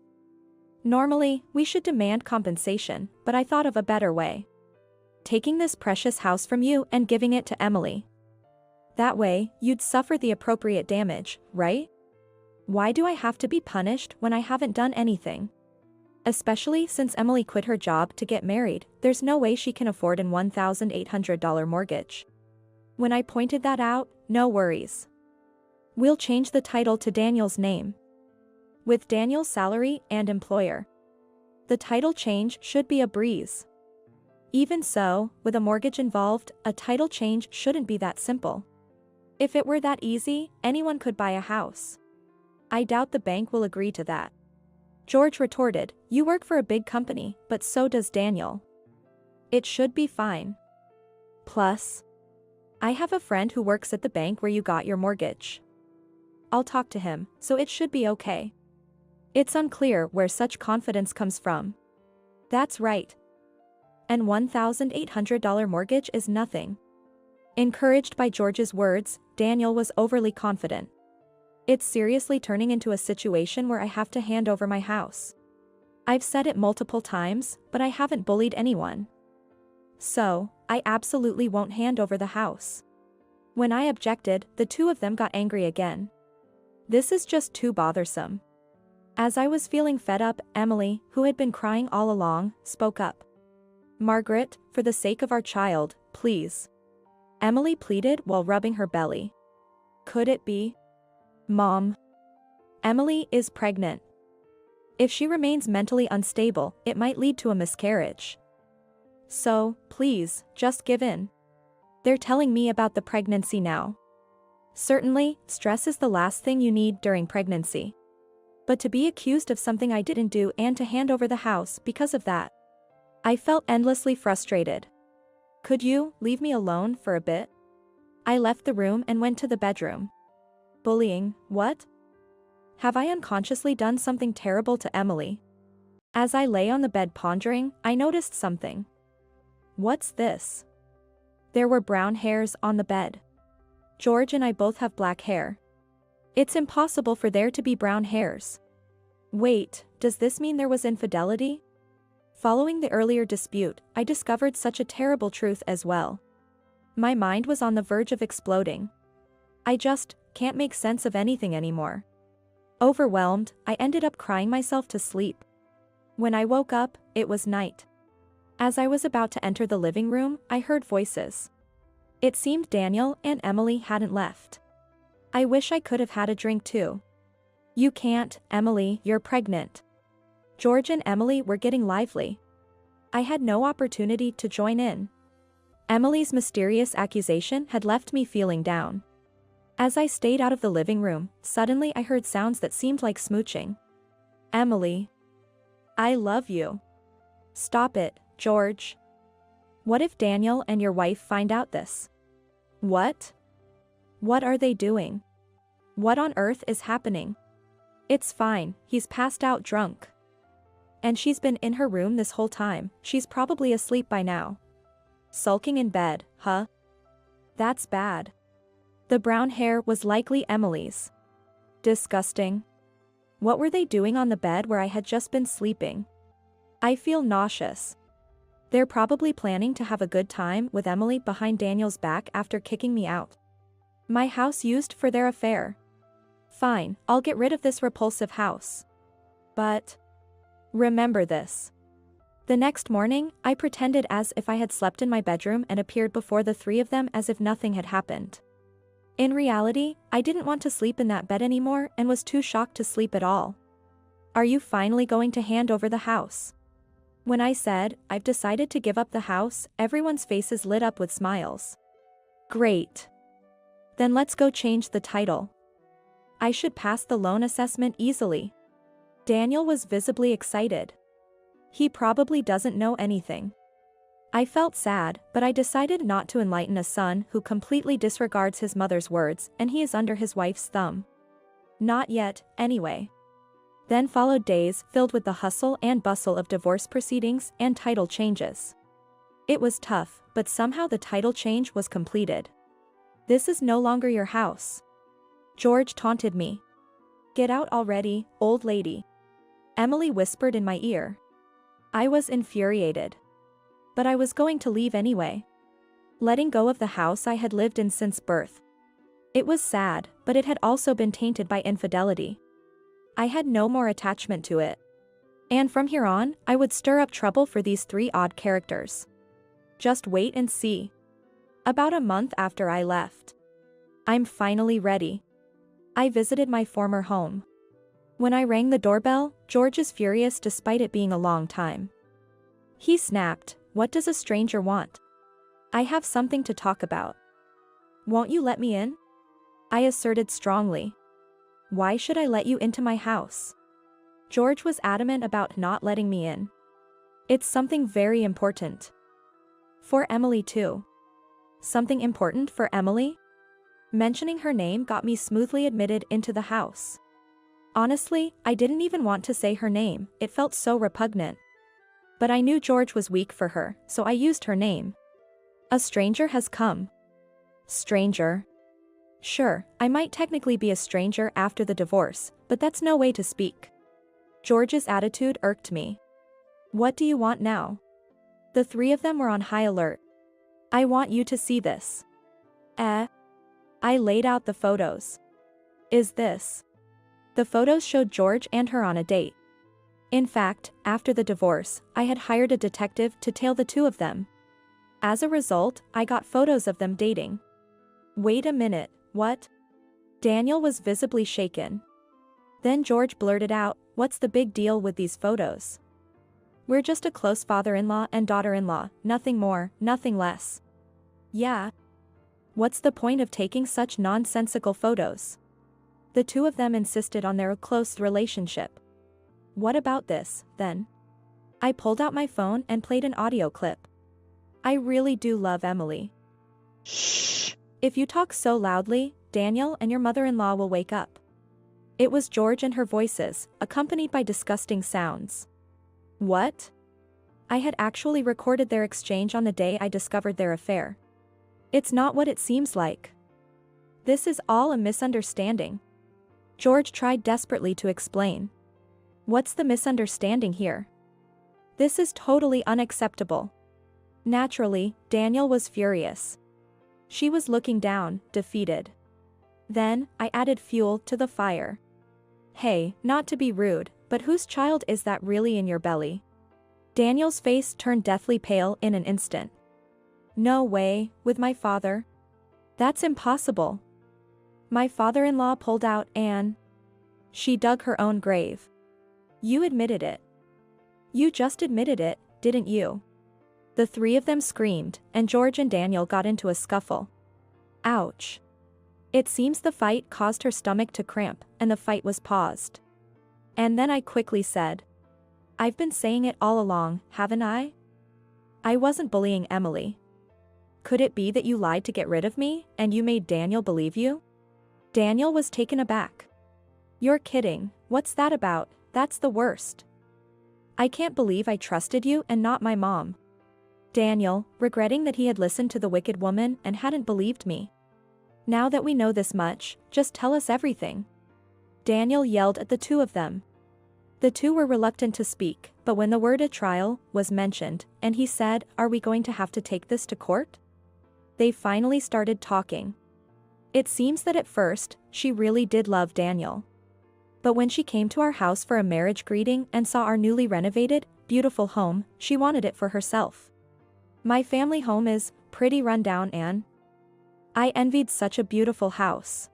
Normally, we should demand compensation, but I thought of a better way. Taking this precious house from you and giving it to Emily. That way, you'd suffer the appropriate damage, right? Why do I have to be punished when I haven't done anything? Especially since Emily quit her job to get married, there's no way she can afford an $1,800 mortgage." When I pointed that out, "No worries. We'll change the title to Daniel's name. With Daniel's salary and employer. The title change should be a breeze." Even so, with a mortgage involved, a title change shouldn't be that simple. If it were that easy, anyone could buy a house. I doubt the bank will agree to that. George retorted, "You work for a big company, but so does Daniel. It should be fine. Plus, I have a friend who works at the bank where you got your mortgage. I'll talk to him, so it should be okay." It's unclear where such confidence comes from. That's right. And $1,800 mortgage is nothing. Encouraged by George's words, Daniel was overly confident. It's seriously turning into a situation where I have to hand over my house. I've said it multiple times, but I haven't bullied anyone. So, I absolutely won't hand over the house. When I objected, the two of them got angry again. This is just too bothersome. As I was feeling fed up, Emily, who had been crying all along, spoke up. "Margaret, for the sake of our child, please." Emily pleaded while rubbing her belly. "Could it be? Mom. Emily is pregnant. If she remains mentally unstable, it might lead to a miscarriage. So, please, just give in. They're telling me about the pregnancy now. Certainly, stress is the last thing you need during pregnancy. But to be accused of something I didn't do and to hand over the house because of that. I felt endlessly frustrated. Could you leave me alone for a bit?" I left the room and went to the bedroom. Bullying, what? Have I unconsciously done something terrible to Emily? As I lay on the bed pondering, I noticed something. What's this? There were brown hairs on the bed. George and I both have black hair. It's impossible for there to be brown hairs. Wait, does this mean there was infidelity? Following the earlier dispute, I discovered such a terrible truth as well. My mind was on the verge of exploding. I just can't make sense of anything anymore. Overwhelmed, I ended up crying myself to sleep. When I woke up, it was night. As I was about to enter the living room, I heard voices. It seemed Daniel and Emily hadn't left. I wish I could have had a drink too. "You can't, Emily, you're pregnant." George and Emily were getting lively. I had no opportunity to join in. Emily's mysterious accusation had left me feeling down. As I stayed out of the living room, suddenly I heard sounds that seemed like smooching. Emily. I love you. Stop it, George. What if Daniel and your wife find out this? What? What are they doing? What on earth is happening? It's fine, he's passed out drunk. And she's been in her room this whole time, she's probably asleep by now. Sulking in bed, huh? That's bad. The brown hair was likely Emily's. Disgusting. What were they doing on the bed where I had just been sleeping? I feel nauseous. They're probably planning to have a good time with Emily behind Daniel's back after kicking me out. My house used for their affair. Fine, I'll get rid of this repulsive house. But remember this. The next morning, I pretended as if I had slept in my bedroom and appeared before the three of them as if nothing had happened. In reality, I didn't want to sleep in that bed anymore and was too shocked to sleep at all. Are you finally going to hand over the house? When I said, I've decided to give up the house, everyone's faces lit up with smiles. Great. Then let's go change the title. I should pass the loan assessment easily. Daniel was visibly excited. He probably doesn't know anything. I felt sad, but I decided not to enlighten a son who completely disregards his mother's words and he is under his wife's thumb. Not yet, anyway. Then followed days filled with the hustle and bustle of divorce proceedings and title changes. It was tough, but somehow the title change was completed. This is no longer your house. George taunted me. Get out already, old lady. Emily whispered in my ear. I was infuriated. But I was going to leave anyway. Letting go of the house I had lived in since birth. It was sad, but it had also been tainted by infidelity. I had no more attachment to it. And from here on, I would stir up trouble for these three odd characters. Just wait and see. About a month after I left. I'm finally ready. I visited my former home. When I rang the doorbell, George is furious despite it being a long time. He snapped, "What does a stranger want? I have something to talk about." "Won't you let me in?" I asserted strongly. "Why should I let you into my house?" George was adamant about not letting me in. "It's something very important. For Emily too." Something important for Emily? Mentioning her name got me smoothly admitted into the house. Honestly, I didn't even want to say her name, it felt so repugnant. But I knew George was weak for her, so I used her name. "A stranger has come." Stranger? Sure, I might technically be a stranger after the divorce, but that's no way to speak. George's attitude irked me. "What do you want now?" The three of them were on high alert. "I want you to see this." I laid out the photos. "Is this?" The photos showed George and her on a date. In fact, after the divorce, I had hired a detective to tail the two of them. As a result, I got photos of them dating. Wait a minute, what? Daniel was visibly shaken. Then George blurted out, "What's the big deal with these photos?" "We're just a close father-in-law and daughter-in-law, nothing more, nothing less." "Yeah. What's the point of taking such nonsensical photos?" The two of them insisted on their close relationship. "What about this, then?" I pulled out my phone and played an audio clip. "I really do love Emily." "Shh. If you talk so loudly, Daniel and your mother-in-law will wake up." It was George and her voices, accompanied by disgusting sounds. What? I had actually recorded their exchange on the day I discovered their affair. It's not what it seems like. This is all a misunderstanding. George tried desperately to explain. What's the misunderstanding here? This is totally unacceptable. Naturally, Daniel was furious. She was looking down, defeated. Then, I added fuel to the fire. "Hey, not to be rude, but whose child is that really in your belly?" Daniel's face turned deathly pale in an instant. "No way, with my father. That's impossible." My father-in-law pulled out and she dug her own grave. "You admitted it. You just admitted it, didn't you?" The three of them screamed, and George and Daniel got into a scuffle. Ouch. It seems the fight caused her stomach to cramp, and the fight was paused. And then I quickly said, "I've been saying it all along, haven't I? I wasn't bullying Emily. Could it be that you lied to get rid of me, and you made Daniel believe you?" Daniel was taken aback. "You're kidding, what's that about? That's the worst. I can't believe I trusted you and not my mom." Daniel, regretting that he had listened to the wicked woman and hadn't believed me. "Now that we know this much, just tell us everything." Daniel yelled at the two of them. The two were reluctant to speak, but when the word "a trial" was mentioned, and he said, "Are we going to have to take this to court?" they finally started talking. It seems that at first, she really did love Daniel. But when she came to our house for a marriage greeting and saw our newly renovated, beautiful home, she wanted it for herself. My family home is pretty run down, and I envied such a beautiful house.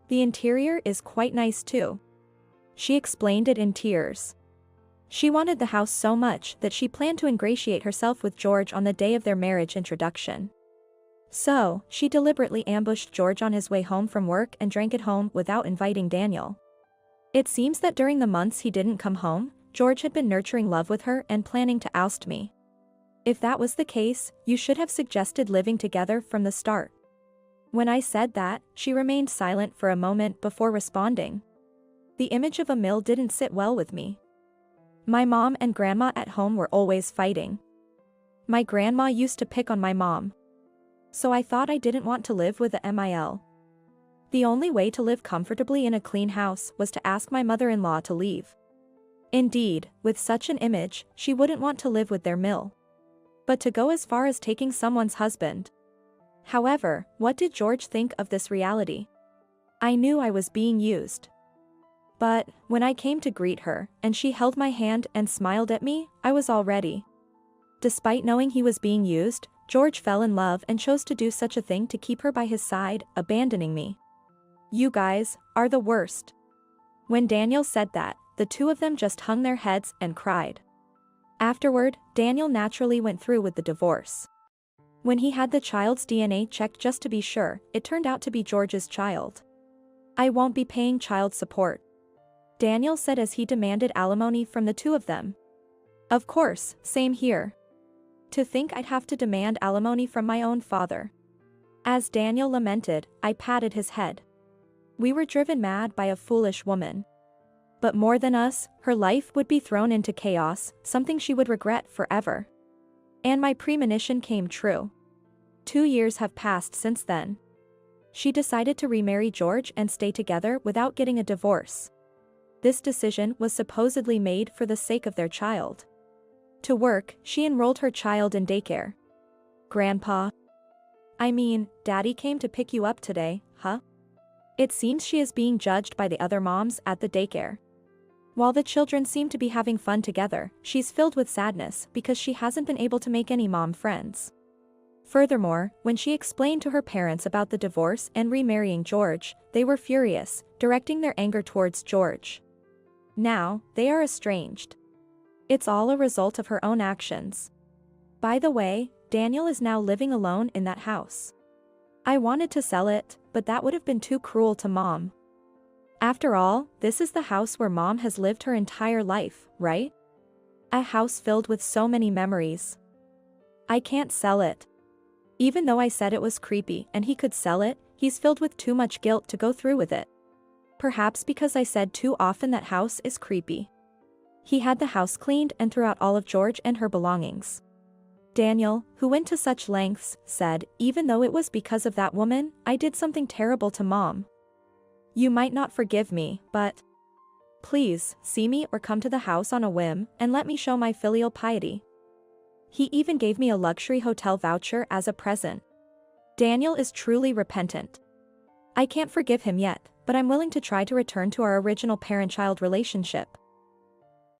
The interior is quite nice too. She explained it in tears. She wanted the house so much that she planned to ingratiate herself with George on the day of their marriage introduction. So, she deliberately ambushed George on his way home from work and drank at home without inviting Daniel. It seems that during the months he didn't come home, George had been nurturing love with her and planning to oust me. If that was the case, you should have suggested living together from the start. When I said that, she remained silent for a moment before responding. The image of a mill didn't sit well with me. My mom and grandma at home were always fighting. My grandma used to pick on my mom. So I thought I didn't want to live with a MIL. The only way to live comfortably in a clean house was to ask my mother-in-law to leave. Indeed, with such an image, she wouldn't want to live with their mill. But to go as far as taking someone's husband. However, what did George think of this reality? I knew I was being used. But, when I came to greet her, and she held my hand and smiled at me, I was all ready. Despite knowing he was being used, George fell in love and chose to do such a thing to keep her by his side, abandoning me. You guys are the worst. When Daniel said that, the two of them just hung their heads and cried. Afterward, Daniel naturally went through with the divorce. When he had the child's DNA checked just to be sure, it turned out to be George's child. I won't be paying child support, Daniel said as he demanded alimony from the two of them. Of course, same here. To think I'd have to demand alimony from my own father. As Daniel lamented, I patted his head. We were driven mad by a foolish woman. But more than us, her life would be thrown into chaos, something she would regret forever. And my premonition came true. 2 years have passed since then. She decided to remarry George and stay together without getting a divorce. This decision was supposedly made for the sake of their child. To work, she enrolled her child in daycare. Grandpa? I mean, Daddy came to pick you up today, huh? It seems she is being judged by the other moms at the daycare. While the children seem to be having fun together, she's filled with sadness because she hasn't been able to make any mom friends. Furthermore, when she explained to her parents about the divorce and remarrying George, they were furious, directing their anger towards George. Now, they are estranged. It's all a result of her own actions. By the way, Daniel is now living alone in that house. I wanted to sell it, but that would have been too cruel to Mom. After all, this is the house where Mom has lived her entire life, right? A house filled with so many memories. I can't sell it. Even though I said it was creepy and he could sell it, he's filled with too much guilt to go through with it. Perhaps because I said too often that house is creepy. He had the house cleaned and threw out all of George and her belongings. Daniel, who went to such lengths, said, even though it was because of that woman, I did something terrible to Mom. You might not forgive me, but please, see me or come to the house on a whim, and let me show my filial piety. He even gave me a luxury hotel voucher as a present. Daniel is truly repentant. I can't forgive him yet, but I'm willing to try to return to our original parent-child relationship.